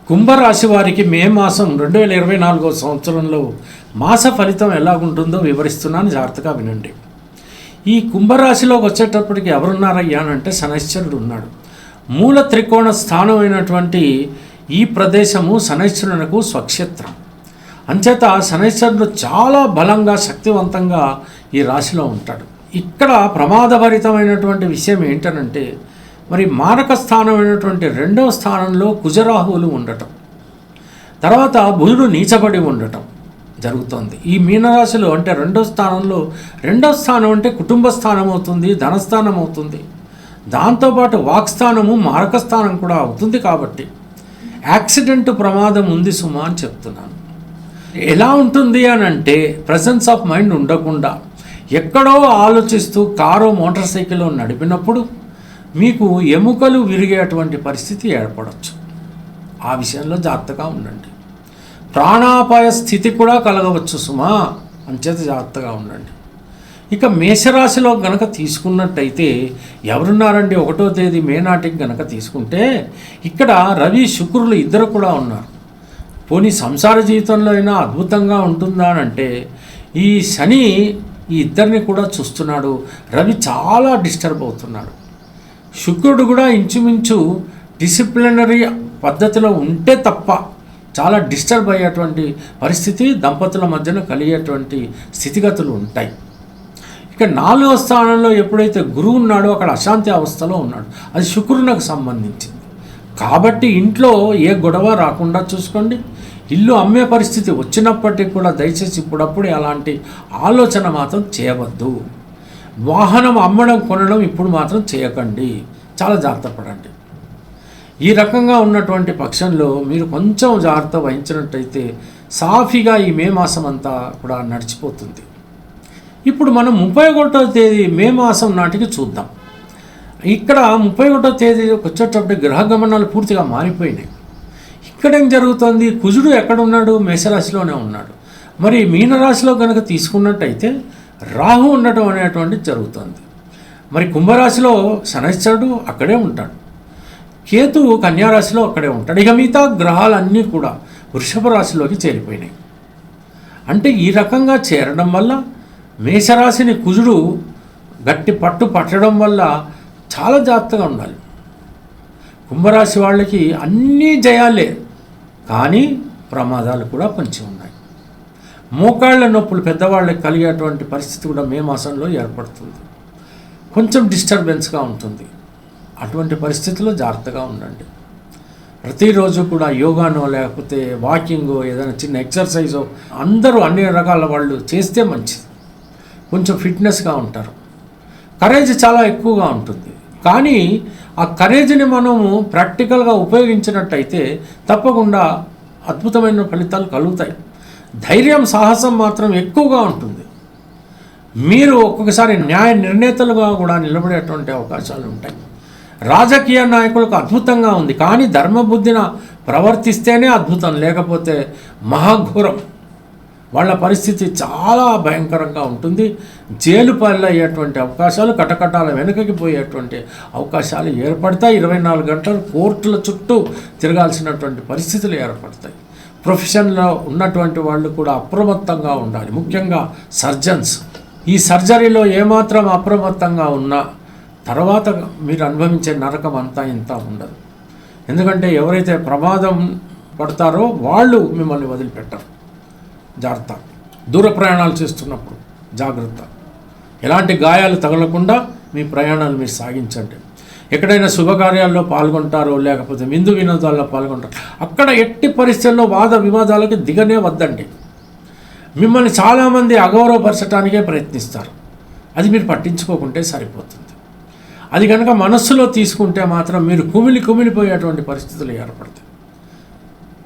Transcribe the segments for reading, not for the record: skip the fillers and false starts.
కుంభరాశి వారికి మే మాసం 2024 సంవత్సరంలో మాస ఫలితం ఎలాగుంటుందో వివరిస్తున్నాను, జాగ్రత్తగా వినండి. ఈ కుంభరాశిలోకి వచ్చేటప్పటికి ఎవరున్నారయ్యా అంటే శనైశ్వరుడు ఉన్నాడు. మూల త్రికోణ స్థానం అయినటువంటి ఈ ప్రదేశము శనైశ్వరునకు స్వక్షేత్రం. అంచేత శనైశ్వరుడు చాలా బలంగా శక్తివంతంగా ఈ రాశిలో ఉంటాడు. ఇక్కడ ప్రమాదభరితమైనటువంటి విషయం ఏంటనంటే, మరి మారక స్థానమైనటువంటి 2వ స్థానంలో కుజరాహువులు ఉండటం, తర్వాత బుధుడు నీచబడి ఉండటం జరుగుతోంది. ఈ మీనరాశిలో అంటే 2వ స్థానంలో, 2వ స్థానం అంటే కుటుంబ స్థానం అవుతుంది, ధనస్థానం అవుతుంది, దాంతోపాటు వాక్స్థానము మారక స్థానం కూడా అవుతుంది. కాబట్టి యాక్సిడెంట్ ప్రమాదం ఉంది సుమా అని చెప్తున్నాను. ఎలా ఉంటుంది అని అంటే, ప్రెసెన్స్ ఆఫ్ మైండ్ ఉండకుండా ఎక్కడో ఆలోచిస్తూ కారు మోటార్ సైకిల్ నడిపినప్పుడు మీకు ఎముకలు విరిగేటువంటి పరిస్థితి ఏర్పడవచ్చు. ఆ విషయంలో జాగ్రత్తగా ఉండండి. ప్రాణాపాయ స్థితి కూడా కలగవచ్చు సుమా, అంచేత జాగ్రత్తగా ఉండండి. ఇక మేషరాశిలో గనక తీసుకున్నట్టయితే ఎవరున్నారండి? 1వ తేదీ మే నాటికి గనక తీసుకుంటే ఇక్కడ రవి శుక్రులు ఇద్దరు కూడా ఉన్నారు. పోనీ సంసార జీవితంలో అయినా అద్భుతంగా ఉంటుందా అని అంటే, ఈ శని ఈ ఇద్దరిని కూడా చూస్తున్నాడు. రవి చాలా డిస్టర్బ్ అవుతున్నాడు. శుక్రుడు కూడా ఇంచుమించు డిసిప్లినరీ పద్ధతిలో ఉంటే తప్ప చాలా డిస్టర్బ్ అయ్యేటువంటి పరిస్థితి దంపతుల మధ్యన కలిగేటువంటి స్థితిగతులు ఉంటాయి. ఇక 4వ స్థానంలో ఎప్పుడైతే గురువు ఉన్నాడో అక్కడ అశాంతి అవస్థలో ఉన్నాడు. అది శుక్రునికి సంబంధించింది. కాబట్టి ఇంట్లో ఏ గొడవ రాకుండా చూసుకోండి. ఇల్లు అమ్మే పరిస్థితి వచ్చినప్పటికీ కూడా దయచేసి ఇప్పుడప్పుడే అలాంటి ఆలోచన మాత్రం చేయవద్దు. వాహనం అమ్మడం కొనడం ఇప్పుడు మాత్రం చేయకండి, చాలా జాగ్రత్త పడండి. ఈ రకంగా ఉన్నటువంటి పక్షంలో మీరు కొంచెం జాగ్రత్త వహించినట్టయితే సాఫీగా ఈ మే మాసం అంతా కూడా నడిచిపోతుంది. ఇప్పుడు మనం 31వ తేదీ మే మాసం నాటికి చూద్దాం. ఇక్కడ 31వ తేదీకి వచ్చేటప్పుడు గ్రహ గమనాలు పూర్తిగా మారిపోయినాయి. ఇక్కడ ఏం జరుగుతుంది? కుజుడు ఎక్కడున్నాడు? మేషరాశిలోనే ఉన్నాడు. మరి మీనరాశిలో కనుక తీసుకున్నట్టయితే రాహు ఉండటం అనేటువంటిది జరుగుతుంది. మరి కుంభరాశిలో శనైశ్వరుడు అక్కడే ఉంటాడు, కేతువు కన్యారాశిలో అక్కడే ఉంటాడు. ఇక మిగతా గ్రహాలన్నీ కూడా వృషభ రాశిలోకి చేరిపోయినాయి. అంటే ఈ రకంగా చేరడం వల్ల మేషరాశిని కుజుడు గట్టి పట్టు పట్టడం వల్ల చాలా జాగ్రత్తగా ఉండాలి. కుంభరాశి వాళ్ళకి అన్నీ జయాలే, కానీ ప్రమాదాలు కూడా పొంచి ఉన్నాయి. మోకాళ్ళ నొప్పులు పెద్దవాళ్ళకి కలిగేటువంటి పరిస్థితి కూడా మే మాసంలో ఏర్పడుతుంది. కొంచెం డిస్టర్బెన్స్గా ఉంటుంది. అటువంటి పరిస్థితుల్లో జాగ్రత్తగా ఉండండి. ప్రతిరోజు కూడా యోగానో లేకపోతే వాకింగో ఏదైనా చిన్న ఎక్సర్సైజో అందరూ అన్ని రకాల వాళ్ళు చేస్తే మంచిది. కొంచెం ఫిట్నెస్గా ఉంటారు. కరేజ్ చాలా ఎక్కువగా ఉంటుంది. కానీ ఆ కరేజ్ని మనము ప్రాక్టికల్గా ఉపయోగించినట్టయితే తప్పకుండా అద్భుతమైన ఫలితాలు కలుగుతాయి. ధైర్యం సాహసం మాత్రం ఎక్కువగా ఉంటుంది. మీరు ఒక్కొక్కసారి న్యాయ నిర్ణేతలుగా కూడా నిలబడేటువంటి అవకాశాలు ఉంటాయి. రాజకీయ నాయకులకు అద్భుతంగా ఉంది, కానీ ధర్మబుద్ధిన ప్రవర్తిస్తేనే అద్భుతం, లేకపోతే మహాఘోరం. వాళ్ళ పరిస్థితి చాలా భయంకరంగా ఉంటుంది. జైలు పాలయ్యేటువంటి అవకాశాలు, కటకటాల వెనుకకి పోయేటువంటి అవకాశాలు ఏర్పడతాయి. 24 గంటలు కోర్టుల చుట్టూ తిరగాల్సినటువంటి పరిస్థితులు ఏర్పడతాయి. ప్రొఫెషన్లో ఉన్నటువంటి వాళ్ళు కూడా అప్రమత్తంగా ఉండాలి. ముఖ్యంగా సర్జన్స్. ఈ సర్జరీలో ఏమాత్రం అప్రమత్తంగా ఉన్నా తర్వాత మీరు అనుభవించే నరకం అంతా ఇంత ఉండదు. ఎందుకంటే ఎవరైతే ప్రమాదం పడతారో వాళ్ళు మిమ్మల్ని వదిలిపెట్టరు. జాగ్రత్త. దూర ప్రయాణాలు చేస్తున్నప్పుడు జాగ్రత్త. ఎలాంటి గాయాలు తగలకుండా మీ ప్రయాణాలు మీరు సాగించండి. ఎక్కడైనా శుభకార్యాల్లో పాల్గొంటారో లేకపోతే విందు వినోదాల్లో పాల్గొంటారు, అక్కడ ఎట్టి పరిస్థితుల్లో వాద వివాదాలకి దిగనే వద్దండి. మిమ్మల్ని చాలామంది అగౌరవపరచడానికే ప్రయత్నిస్తారు. అది మీరు పట్టించుకోకుంటే సరిపోతుంది. అది కనుక మనస్సులో తీసుకుంటే మాత్రం మీరు కుమిలిపోయేటువంటి పరిస్థితులు ఏర్పడతాయి.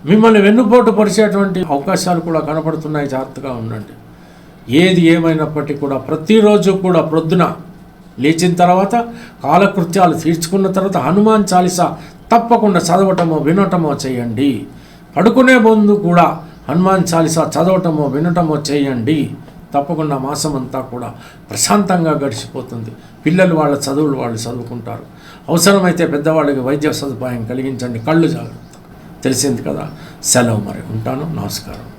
మిమ్మల్ని వెన్నుపోటు పరిచేటువంటి అవకాశాలు కూడా కనపడుతున్నాయి. జాగ్రత్తగా ఉండండి. ఏది ఏమైనప్పటికీ కూడా ప్రతిరోజు కూడా ప్రొద్దున లేచిన తర్వాత కాలకృత్యాలు తీర్చుకున్న తర్వాత హనుమాన్ చాలీసా తప్పకుండా చదవటమో వినటమో చేయండి. పడుకునే ముందు కూడా హనుమాన్ చాలీసా చదవటమో వినటమో చేయండి. తప్పకుండా మాసం అంతా కూడా ప్రశాంతంగా గడిచిపోతుంది. పిల్లలు వాళ్ళ చదువులు వాళ్ళు చదువుకుంటారు. అవసరమైతే పెద్దవాళ్ళకి వైద్య సదుపాయం కలిగించండి. కళ్ళు జాగ్రత్త. తెలిసింది కదా. సెలవు మరి. ఉంటాను. నమస్కారం.